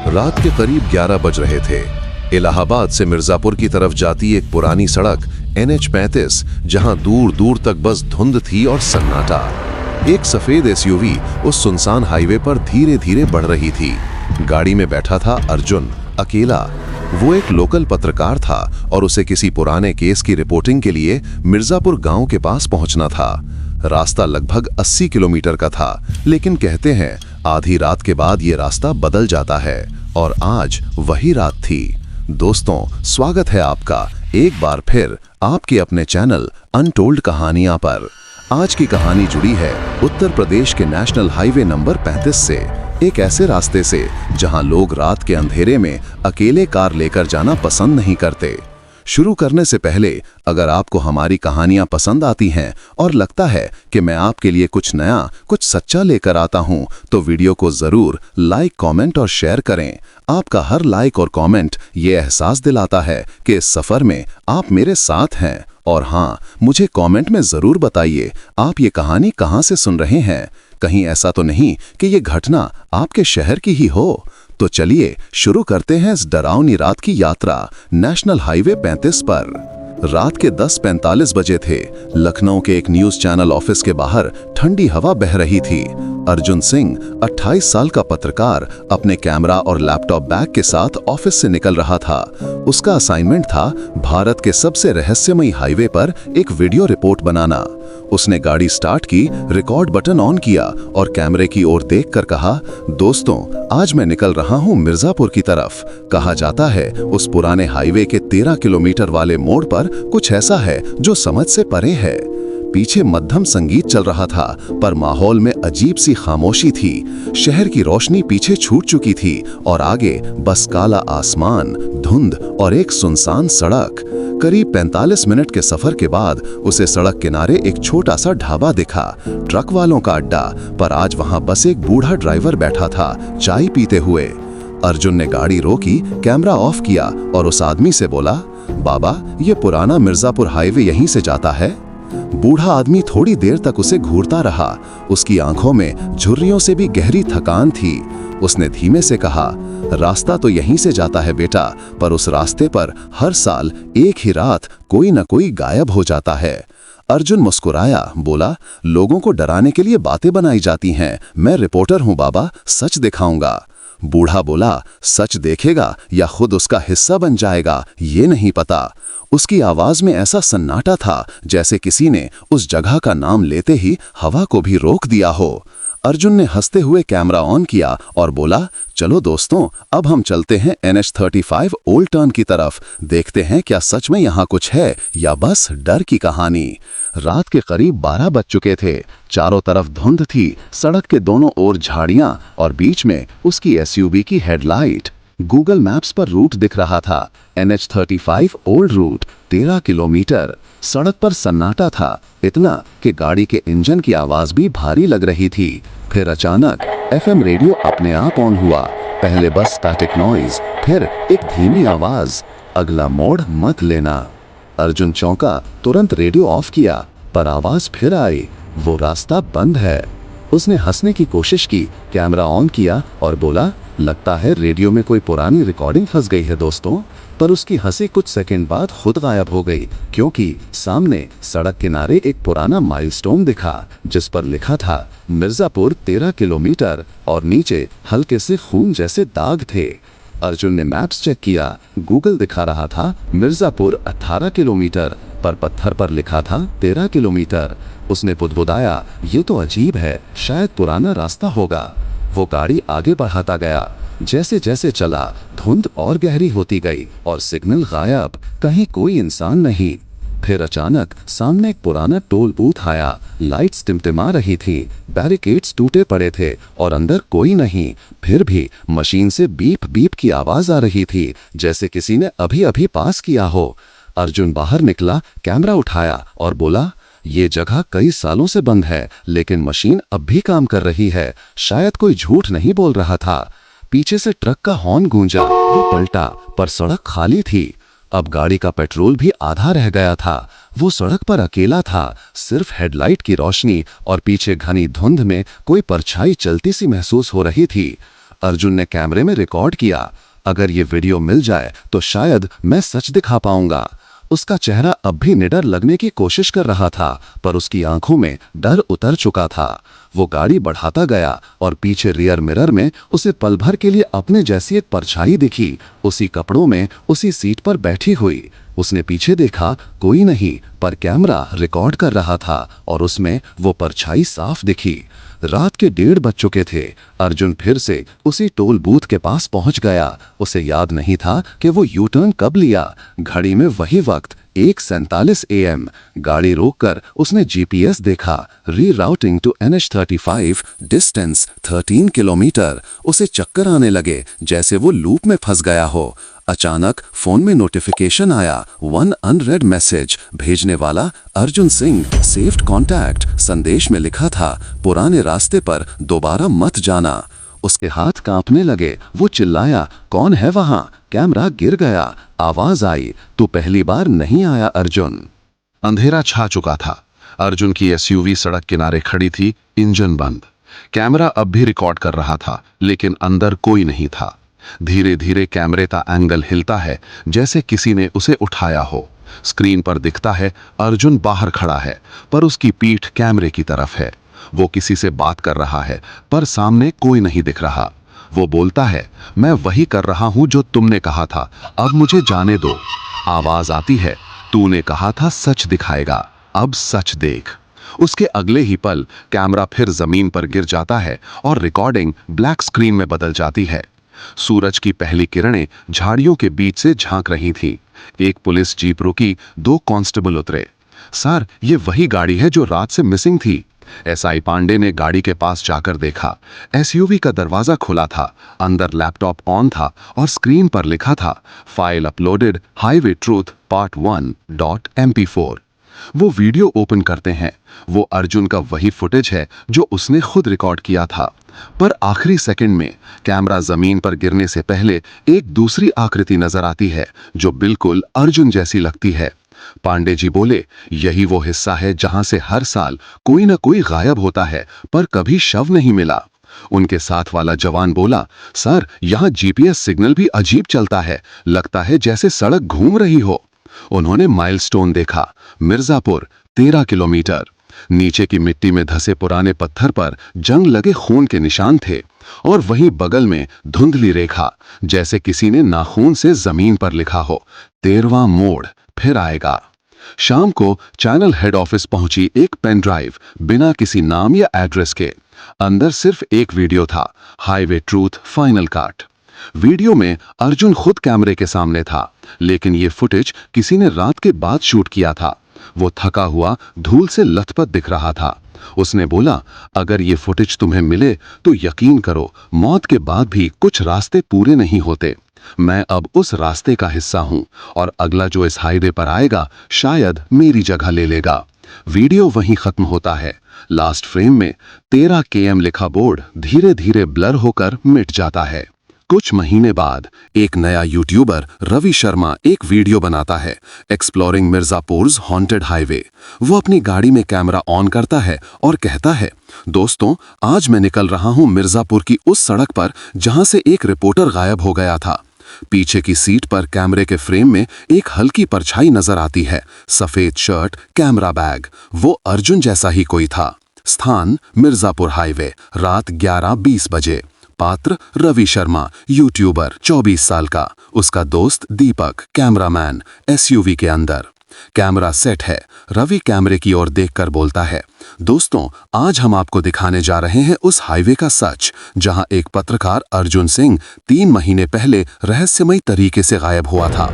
रात के करीब 11 बज रहे थे। इलाहाबाद से मिर्जापुर की तरफ जाती एक पुरानी सड़क NH-35, जहां दूर दूर तक बस धुंध थी और सन्नाटा। एक सफेद SUV उस सुनसान हाईवे पर धीरे धीरे बढ़ रही थी। गाड़ी में बैठा था अर्जुन, अकेला। वो एक लोकल पत्रकार था और उसे किसी पुराने केस की रिपोर्टिंग के लिए मिर्जापुर गांव के पास पहुंचना था। रास्ता लगभग 80 किलोमीटर का था, लेकिन कहते हैं आधी रात के बाद ये रास्ता बदल जाता है, और आज वही रात थी। दोस्तों, स्वागत है आपका एक बार फिर आपके अपने चैनल अनटोल्ड कहानियां पर। आज की कहानी जुड़ी है उत्तर प्रदेश के नेशनल हाईवे नंबर 35 से, एक ऐसे रास्ते से जहां लोग रात के अंधेरे में अकेले कार लेकर जाना पसंद नहीं करते। शुरू करने से पहले अगर आपको हमारी कहानियां पसंद आती हैं और लगता है कि मैं आपके लिए कुछ नया, कुछ सच्चा लेकर आता हूं, तो वीडियो को जरूर लाइक, कमेंट और शेयर करें। आपका हर लाइक और कमेंट ये एहसास दिलाता है कि इस सफर में आप मेरे साथ हैं। और हाँ, मुझे कमेंट में जरूर बताइए आप ये कहानी कहां से सुन रहे हैं। कहीं ऐसा तो नहीं कि ये घटना आपके शहर की ही हो। तो चलिए शुरू करते हैं इस डरावनी रात की यात्रा नेशनल हाईवे 35 पर। रात के 10:45 बजे थे। लखनऊ के एक न्यूज चैनल ऑफिस के बाहर ठंडी हवा बह रही थी। अर्जुन सिंह 28 साल का पत्रकार अपने कैमरा और लैपटॉप बैग के साथ ऑफिस से निकल रहा था। उसका असाइनमेंट था भारत के सबसे रहस्यमयी हाईवे पर एक वीडियो रिपोर्ट बनाना। उसने गाड़ी स्टार्ट की, रिकॉर्ड बटन ऑन किया और कैमरे की ओर देखकर कहा, दोस्तों, आज मैं निकल रहा हूं मिर्जापुर की तरफ। कहा जाता है उस पुराने हाईवे के 13 किलोमीटर वाले मोड़ पर कुछ ऐसा है जो समझ से परे है। पीछे मध्यम संगीत चल रहा था, पर माहौल में अजीब सी खामोशी थी। शहर की रोशनी पीछे छूट चुकी थी और आगे बस काला आसमान, धुंध और एक सुनसान सड़क। करीब 45 मिनट के सफर के बाद उसे सड़क किनारे एक छोटा सा ढाबा दिखा, ट्रक वालों का अड्डा। पर आज वहां बस एक बूढ़ा ड्राइवर बैठा था, चाय पीते हुए। अर्जुन ने गाड़ी रोकी, कैमरा ऑफ किया और उस आदमी से बोला, बाबा, ये पुराना मिर्जापुर हाईवे यहीं से जाता है? बूढ़ा आदमी थोड़ी देर तक उसे घूरता रहा। उसकी आंखों में झुर्रियों से भी गहरी थकान थी। उसने धीमे से कहा, रास्ता तो यहीं से जाता है बेटा, पर उस रास्ते पर हर साल एक ही रात कोई न कोई गायब हो जाता है। अर्जुन मुस्कुराया, बोला, लोगों को डराने के लिए बातें बनाई जाती हैं। मैं रिपोर्टर हूं बाबा, सच दिखाऊंगा। बूढ़ा बोला, सच देखेगा या खुद उसका हिस्सा बन जाएगा, ये नहीं पता। उसकी आवाज में ऐसा सन्नाटा था जैसे किसी ने उस जगह का नाम लेते ही हवा को भी रोक दिया हो। अर्जुन ने हंसते हुए कैमरा ऑन किया और बोला, चलो दोस्तों, अब हम चलते हैं NH-35 ओल्ड टर्न की तरफ। देखते हैं क्या सच में यहाँ कुछ है या बस डर की कहानी। रात के करीब 12 बज चुके थे। चारों तरफ धुंध थी, सड़क के दोनों ओर झाड़ियां और बीच में उसकी SUV की हेडलाइट। गूगल मैप्स पर रूट दिख रहा था, NH-35 ओल्ड रूट, 13 किलोमीटर। सड़क पर सन्नाटा था, इतना कि गाड़ी के इंजन की आवाज भी भारी लग रही थी। फिर अचानक FM रेडियो अपने आप ऑन हुआ। पहले बस स्टैटिक नॉइज, फिर एक धीमी आवाज, अगला मोड़ मत लेना। अर्जुन चौंका, तुरंत रेडियो ऑफ किया, पर आवाज फिर आई, वो रास्ता बंद है। उसने हंसने की कोशिश की, कैमरा ऑन किया और बोला, लगता है रेडियो में कोई पुरानी रिकॉर्डिंग फंस गई है दोस्तों। पर उसकी हंसी कुछ सेकंड बाद खुद गायब हो गई, क्योंकि सामने सड़क किनारे एक पुराना माइलस्टोन दिखा जिस पर लिखा था मिर्जापुर 13 किलोमीटर और नीचे हल्के से खून जैसे दाग थे। अर्जुन ने मैप्स चेक किया, गूगल दिखा रहा था मिर्जापुर 18 किलोमीटर, पर पत्थर पर लिखा था 13 किलोमीटर। उसने बुदबुदाया, ये तो अजीब है, शायद पुराना रास्ता होगा। वो गाड़ी आगे बढ़ाता गया। जैसे जैसे चला, धुंध और गहरी होती गई और सिग्नल गायब, कहीं कोई इंसान नहीं। फिर अचानक सामने एक पुराना टोल बूथ आया। लाइट्स टिमटिमा रही थी, बैरिकेड्स टूटे पड़े थे और अंदर कोई नहीं। फिर भी मशीन से बीप बीप की आवाज आ रही थी, जैसे किसी ने अभी अभी पास किया हो। अर्जुन बाहर निकला, कैमरा उठाया और बोला, ये जगह कई सालों से बंद है, लेकिन मशीन अब भी काम कर रही है। शायद कोई झूठ नहीं बोल रहा था। पीछे से ट्रक का हॉर्न गूंजा। वो पलटा, पर सड़क खाली थी। अब गाड़ी का पेट्रोल भी आधा रह गया था। वो सड़क पर अकेला था, सिर्फ हेडलाइट की रोशनी और पीछे घनी धुंध में कोई परछाई चलती सी महसूस हो रही थी। अर्जुन ने कैमरे में रिकॉर्ड किया। अगर ये वीडियो मिल जाए तो शायद मैं सच दिखा पाऊंगा। उसका चेहरा अब भी निडर लगने की कोशिश कर रहा था, पर उसकी आंखों में डर उतर चुका था। वो गाड़ी बढ़ाता गया और पीछे रियर मिरर में उसे पल भर के लिए अपने जैसी एक परछाई दिखी, उसी कपड़ों में, उसी सीट पर बैठी हुई। उसने पीछे देखा, कोई नहीं, पर कैमरा रिकॉर्ड कर रहा था और उसमें वो परछाई साफ दिखी। रात के 1:30 बज चुके थे। अर्जुन फिर से उसी टोल बूथ के पास पहुंच गया। उसे याद नहीं था कि वो यू टर्न कब लिया। घड़ी में वही वक्त 1:47 AM। गाड़ी रोककर उसने जीपीएस देखा। Rerouting to NH35, distance 13 kilometre. उसे चक्कर आने लगे, जैसे वो लूप में फंस गया हो। अचानक फोन में नोटिफिकेशन आया, 1 अनरेड मैसेज। भेजने वाला अर्जुन सिंह, सेव्ड कॉन्टैक्ट। संदेश में लिखा था, पुराने रास्ते पर दोबारा मत जाना। उसके हाथ कांपने लगे। वो चिल्लाया, कौन है वहां? कैमरा गिर गया। आवाज आई, तू पहली बार नहीं आया अर्जुन। अंधेरा छा चुका था। अर्जुन की एसयूवी सड़क किनारे खड़ी थी, इंजन बंद। कैमरा अब भी रिकॉर्ड कर रहा था, लेकिन अंदर कोई नहीं था। धीरे धीरे कैमरे का एंगल हिलता है, जैसे किसी ने उसे उठाया हो। स्क्रीन पर दिखता है अर्जुन बाहर खड़ा है, पर उसकी पीठ कैमरे की तरफ है। वो किसी से बात कर रहा है, पर सामने कोई नहीं दिख रहा। वो बोलता है, मैं वही कर रहा हूं जो तुमने कहा था, अब मुझे जाने दो। आवाज आती है, तूने कहा था सच दिखाएगा, अब सच देख। उसके अगले ही पल कैमरा फिर जमीन पर गिर जाता है और रिकॉर्डिंग ब्लैक स्क्रीन में बदल जाती है। सूरज की पहली किरणें झाड़ियों के बीच से झांक रही थीं। एक पुलिस जीप रुकी, 2 कांस्टेबल उतरे। सर, ये वही गाड़ी है जो रात से मिसिंग थी। एसआई पांडे ने गाड़ी के पास जाकर देखा। एसयूवी का दरवाजा खुला था, अंदर लैपटॉप ऑन था और स्क्रीन पर लिखा था, file uploaded, highway truth part 1.mp4। वो वीडियो ओपन करते हैं। वो अर्जुन का वही फुटेज है जो उसने खुद रिकॉर्ड किया था, पर आखिरी सेकंड में कैमरा जमीन पर गिरने से पहले एक दूसरी आकृति नजर आती है जो बिल्कुल अर्जुन जैसी लगती है। पांडे जी बोले, यही वो हिस्सा है जहां से हर साल कोई ना कोई गायब होता है, पर कभी शव नहीं मिला। उनके साथ वाला जवान बोला, सर, यहाँ जीपीएस सिग्नल भी अजीब चलता है, लगता है जैसे सड़क घूम रही हो। उन्होंने माइलस्टोन देखा, मिर्जापुर 13 किलोमीटर। नीचे की मिट्टी में धसे पुराने पत्थर पर जंग लगे खून के निशान थे और वहीं बगल में धुंधली रेखा, जैसे किसी ने नाखून से जमीन पर लिखा हो, 13वां मोड़ फिर आएगा। शाम को चैनल हेड ऑफिस पहुंची एक पेन ड्राइव, बिना किसी नाम या एड्रेस के। अंदर सिर्फ एक वीडियो था, highway truth final cut. Video में अर्जुन खुद कैमरे के सामने था, लेकिन ये फुटेज किसी ने रात के बाद शूट किया था। वो थका हुआ, धूल से लथपथ दिख रहा था। उसने बोला, अगर ये फुटेज तुम्हें मिले तो यकीन करो, मौत के बाद भी कुछ रास्ते पूरे नहीं होते। मैं अब उस रास्ते का हिस्सा हूं और अगला जो इस हाईवे पर आएगा शायद मेरी जगह ले लेगा। वीडियो वहीं खत्म होता है। लास्ट फ्रेम में 13 km लिखा बोर्ड धीरे धीरे ब्लर होकर मिट जाता है। कुछ महीने बाद एक नया यूट्यूबर रवि शर्मा एक वीडियो बनाता है, एक्सप्लोरिंग मिर्जापुर's हॉन्टेड हाईवे। वो अपनी गाड़ी में कैमरा ऑन करता है और कहता है, दोस्तों, आज मैं निकल रहा हूं मिर्जापुर की उस सड़क पर जहां से एक रिपोर्टर गायब हो गया था। पीछे की सीट पर कैमरे के फ्रेम में एक हल्की परछाई नजर आती है, सफेद शर्ट, कैमरा बैग। वो अर्जुन जैसा ही कोई था। स्थान मिर्जापुर हाईवे, रात 11:20 बजे। पात्र रवि शर्मा, यूट्यूबर, 24 साल का। उसका दोस्त दीपक, कैमरामैन, एसयूवी के अंदर। कैमरा सेट है। रवि कैमरे की ओर देखकर बोलता है, दोस्तों, आज हम आपको दिखाने जा रहे हैं उस हाईवे का सच, जहां एक पत्रकार अर्जुन सिंह 3 महीने पहले रहस्यमयी तरीके से गायब हुआ था।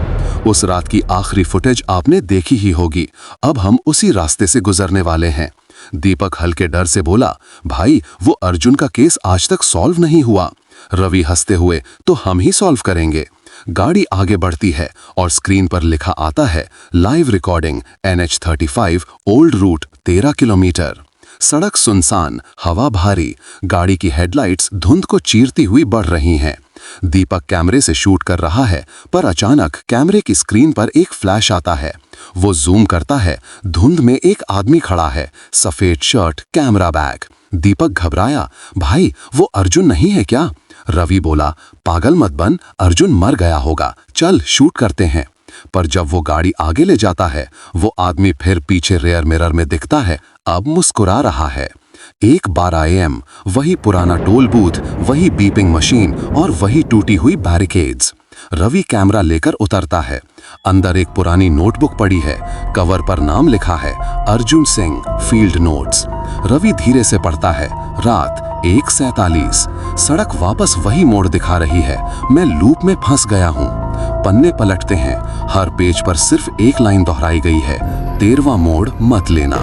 उस रात की आखिरी फुटेज आपने देखी ही होगी। अब हम उसी रास्ते से गुजरने वाले हैं। दीपक हल्के डर से बोला, भाई, वो अर्जुन का केस आज तक सॉल्व नहीं हुआ। रवि हंसते हुए, तो हम ही सॉल्व करेंगे। गाड़ी आगे बढ़ती है और स्क्रीन पर लिखा आता है, live recording NH35 old route 13 kilometre. सड़क सुनसान, हवा भारी, गाड़ी की हेडलाइट्स धुंध को चीरती हुई बढ़ रही हैं। दीपक कैमरे से शूट कर रहा है, पर अचानक कैमरे की स्क्रीन पर एक फ्लैश आता है। वो जूम करता है। धुंध में एक आदमी खड़ा है, सफेद शर्ट, कैमरा बैग। दीपक घबराया, भाई, वो अर्जुन नहीं है क्या? रवि बोला, पागल मत बन, अर्जुन मर गया होगा, चल शूट करते हैं। पर जब वो गाड़ी आगे ले जाता है, वो आदमी फिर पीछे रेयर मिरर में दिखता है, अब मुस्कुरा रहा है। 1:12 AM, वही पुराना टोल बूथ, वही बीपिंग मशीन और वही टूटी हुई बैरिकेड्स। रवि कैमरा लेकर उतरता है। अंदर एक पुरानी नोटबुक पड़ी है, कवर पर नाम लिखा है अर्जुन सिंह, फील्ड नोट्स। रवि धीरे से पढ़ता है, रात 1:47, सड़क वापस वही मोड़ दिखा रही है, मैं लूप में फंस गया हूँ। पन्ने पलटते हैं, हर पेज पर सिर्फ एक लाइन दोहराई गई है, 13वां मोड़ मत लेना।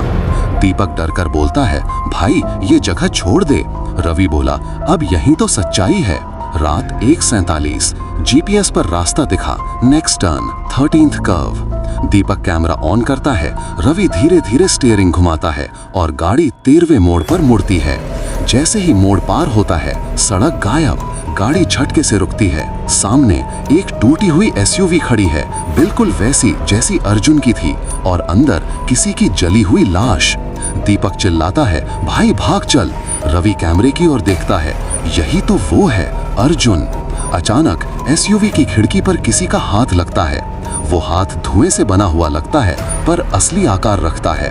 दीपक डरकर बोलता है, भाई ये जगह छोड़ दे। रवि बोला, अब यही तो सच्चाई है। रात 1:47, जीपीएस पर रास्ता दिखा, next turn 13th curve. Deepak camera on करता है, रवि धीरे धीरे स्टीयरिंग घुमाता है और गाड़ी 13वें मोड़ पर मुड़ती है। जैसे ही मोड़ पार होता है, सड़क गायब, गाड़ी झटके से रुकती है। सामने एक टूटी हुई एसयूवी खड़ी है, बिल्कुल वैसी जैसी अर्जुन की थी, और अंदर किसी की जली हुई लाश। दीपक चिल्लाता है, भाई भाग चल। रवि कैमरे की ओर देखता है, यही तो वो है, अर्जुन। अचानक एसयूवी की खिड़की पर किसी का हाथ लगता है। वो हाथ धुएं से बना हुआ लगता है, पर असली आकार रखता है।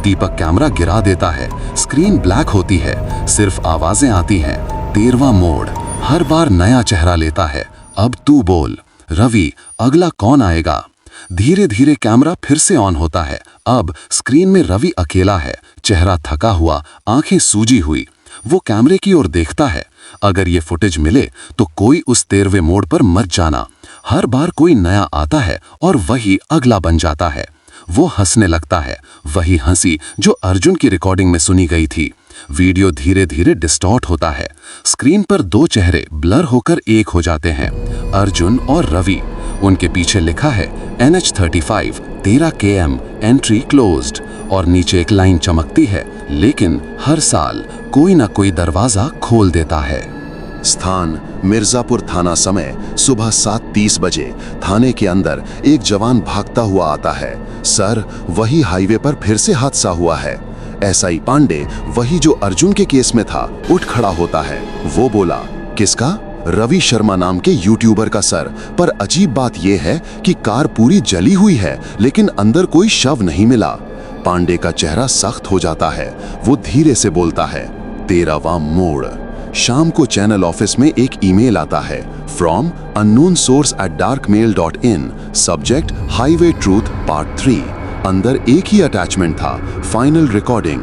दीपक कैमरा गिरा देता है, स्क्रीन ब्लैक होती है, सिर्फ आवाजें आती हैं। 13वां मोड़, हर बार नया चेहरा लेता है, अब तू बोल। रवि, अगला कौन आएगा? धीरे धीरे कैमरा फिर से ऑन होता है। अब स्क्रीन में रवि अकेला है, चेहरा थका हुआ, आंखें सूजी हुई। वो कैमरे की ओर देखता है, अगर ये फुटेज मिले तो कोई उस 13वें मोड़ पर मत जाना। हर बार कोई नया आता है और वही अगला बन जाता है। वो हंसने लगता है, वही हंसी जो अर्जुन की रिकॉर्डिंग में सुनी गई थी। वीडियो धीरे धीरे डिस्टॉर्ट होता है, स्क्रीन पर दो चेहरे ब्लर होकर एक हो जाते हैं, अर्जुन और रवि। उनके पीछे लिखा है NH35 13 km एंट्री क्लोज्ड, और नीचे एक लाइन चमकती है, लेकिन हर साल कोई ना कोई दरवाजा खोल देता है। स्थान मिर्जापुर थाना, समय सुबह 7:30 बजे। थाने के अंदर एक जवान भागता हुआ आता है, सर वही हाईवे पर फिर से हादसा हुआ है। एसआई पांडे, वही जो अर्जुन के केस में था, उठ खड़ा होता है। वो बोला, किसका? रवि शर्मा नाम के यूट्यूबर का सर, पर अजीब बात यह है कि कार पूरी जली हुई है, लेकिन अंदर कोई शव नहीं मिला। पांडे का चेहरा सख्त हो जाता है, वो धीरे से बोलता है, 13वां मोड़। शाम को चैनल ऑफिस में एक ईमेल आता है, from unknown source at darkmail.in, subject highway truth part 3। अंदर एक ही अटैचमेंट था, फाइनल रिकॉर्डिंग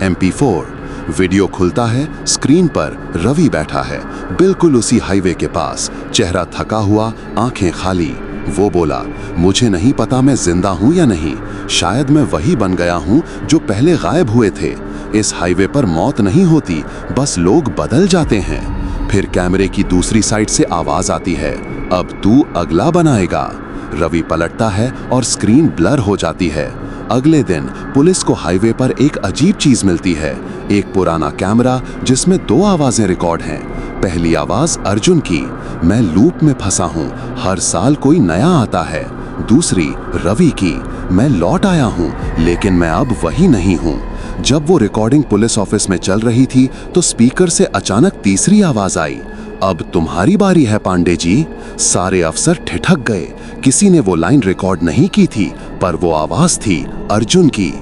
.mp4। वीडियो खुलता है, स्क्रीन पर रवि बैठा है, बिल्कुल उसी हाईवे के पास, चेहरा थका हुआ, आंखें खाली। वो बोला, मुझे नहीं पता मैं जिंदा हूं या नहीं, शायद मैं वही बन गया हूं जो पहले गायब हुए थे। इस हाईवे पर मौत नहीं होती, बस लोग बदल जाते हैं। फिर कैमरे की दूसरी साइड से आवाज आती है, अब तू अगला बनाएगा। रवि पलटता है और स्क्रीन ब्लर हो जाती है। अगले दिन पुलिस को हाईवे पर एक अजीब चीज मिलती है, एक पुराना कैमरा जिसमें 2 आवाजें रिकॉर्ड हैं। पहली आवाज अर्जुन की, मैं लूप में फंसा हूं, हर साल कोई नया आता है। दूसरी रवि की, मैं लौट आया हूं, लेकिन मैं अब वही नहीं हूं। जब वो रिकॉर्डिंग पुलिस ऑफिस में चल रही थी तो स्पीकर से अचानक तीसरी आवाज आई, अब तुम्हारी बारी है पांडे जी। सारे अफसर ठिठक गए, किसी ने वो लाइन रिकॉर्ड नहीं की थी, पर वो आवाज थी अर्जुन की।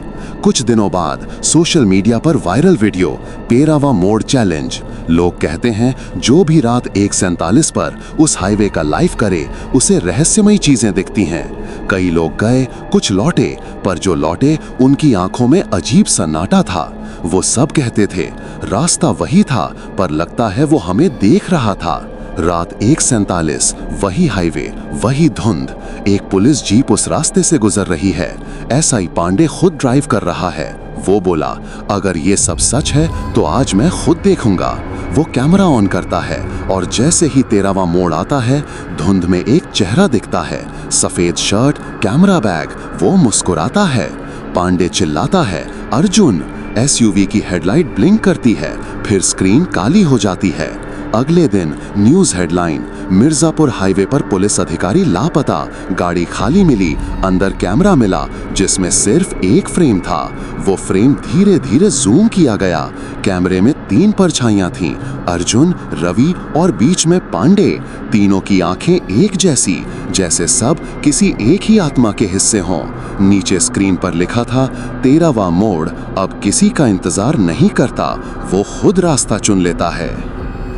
कुछ दिनों बाद सोशल मीडिया पर वायरल वीडियो, 13वां मोड़ चैलेंज। लोग कहते हैं जो भी रात 1:47 पर उस हाईवे का लाइव करे, उसे रहस्यमयी चीजें दिखती हैं। कई लोग गए, कुछ लौटे, पर जो लौटे उनकी आंखों में अजीब सन्नाटा था। वो सब कहते थे रास्ता वही था, पर लगता है वो हमें देख रहा था। रात 1:47, वही हाईवे, वही धुंध, एक पुलिस जीप उस रास्ते से गुजर रही है। एसआई पांडे खुद ड्राइव कर रहा है। वो बोला, अगर ये सब सच है तो आज मैं खुद देखूंगा। वो कैमरा ऑन करता है और जैसे ही 13वां मोड़ आता है, धुंध में एक चेहरा दिखता है, सफेद शर्ट, कैमरा बैग। वो मुस्कुराता है। पांडे चिल्लाता है, अर्जुन। एसयूवी की हेडलाइट ब्लिंक करती है, फिर स्क्रीन काली हो जाती है। अगले दिन न्यूज हेडलाइन, मिर्जापुर हाईवे पर पुलिस अधिकारी लापता, गाड़ी खाली मिली, अंदर कैमरा मिला जिसमें सिर्फ एक फ्रेम था। वो फ्रेम धीरे धीरे जूम किया गया। कैमरे में 3 परछाइयां थीं, अर्जुन, रवि और बीच में पांडे। तीनों की आंखें एक जैसी, जैसे सब किसी एक ही आत्मा के हिस्से हों। नीचे स्क्रीन पर लिखा था, 13वां मोड़ अब किसी का इंतजार नहीं करता, वो खुद रास्ता चुन लेता है।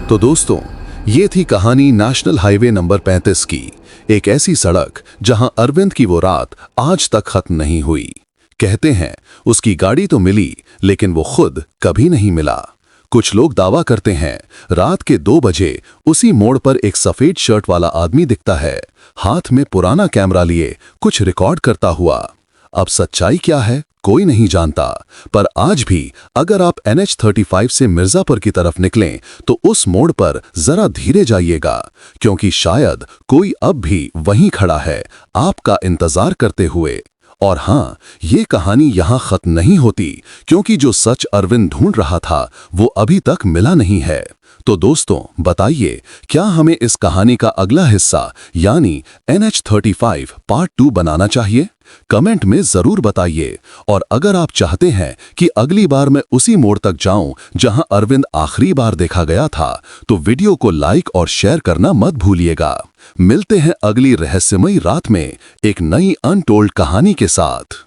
तो दोस्तों, ये थी कहानी नेशनल हाईवे नंबर 35 की, एक ऐसी सड़क जहां अरविंद की वो रात आज तक खत्म नहीं हुई। कहते हैं उसकी गाड़ी तो मिली, लेकिन वो खुद कभी नहीं मिला। कुछ लोग दावा करते हैं रात के 2 बजे उसी मोड़ पर एक सफेद शर्ट वाला आदमी दिखता है, हाथ में पुराना कैमरा लिए कुछ रिकॉर्ड करता हुआ। अब सच्चाई क्या है कोई नहीं जानता, पर आज भी अगर आप NH35 से मिर्जापुर की तरफ निकलें तो उस मोड़ पर जरा धीरे जाइएगा, क्योंकि शायद कोई अब भी वहीं खड़ा है आपका इंतजार करते हुए। और हाँ, ये कहानी यहाँ खत्म नहीं होती, क्योंकि जो सच अरविंद ढूंढ रहा था वो अभी तक मिला नहीं है। तो दोस्तों बताइए, क्या हमें इस कहानी का अगला हिस्सा यानी NH35 पार्ट 2 बनाना चाहिए? कमेंट में जरूर बताइए। और अगर आप चाहते हैं कि अगली बार मैं उसी मोड़ तक जाऊं जहां अरविंद आखिरी बार देखा गया था, तो वीडियो को लाइक और शेयर करना मत भूलिएगा। मिलते हैं अगली रहस्यमयी रात में एक नई अनटोल्ड कहानी के साथ।